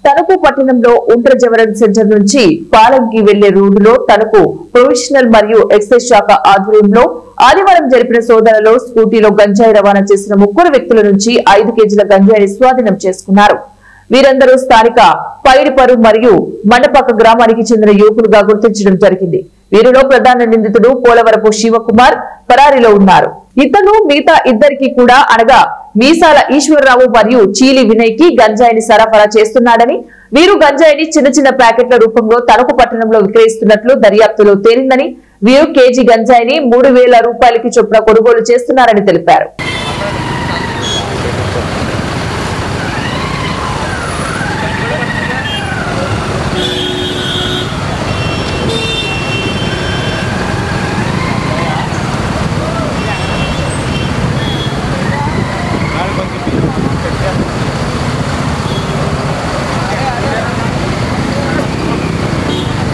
తణుకు పట్టణంలో ఉంట్రజవరం సెంటర్ నుంచి పాలంకి వెళ్లే రోడ్డులో తణుకు ప్రొవిషనల్ మరియు ఎక్సైజ్ శాఖ ఆధ్వర్యంలో ఆదివారం జరిపిన సోదరులో స్కూటీలో గంజాయి రవాణా చేసిన 3 వ్యక్తుల నుంచి 5 కేజీల గంజాయిని స్వాధీనం చేసుకున్నారు. వీరందరూ స్థానిక పైడిపరు మరియు మండపక్క గ్రామానికి చెందిన యువకులుగా గుర్తించడం జరిగింది. వీరిలో ప్రధాన నిందితుడు పోలవరపు శివకుమార్ పరారీలో ఉన్నారు. ఇతను మిగతా ఇద్దరికి కూడా అనగా మీసాల ఈశ్వరరావు మరియు చీలి వినయ్ కి గంజాయిని సరఫరా చేస్తున్నాడని, వీరు గంజాయిని చిన్న చిన్న ప్యాకెట్ల రూపంలో తణుకు పట్టణంలో విక్రయిస్తున్నట్లు దర్యాప్తులో తేలిందని, వీరు కేజీ గంజాయిని 3,000 రూపాయలకి చొప్పున కొనుగోలు చేస్తున్నారని తెలిపారు.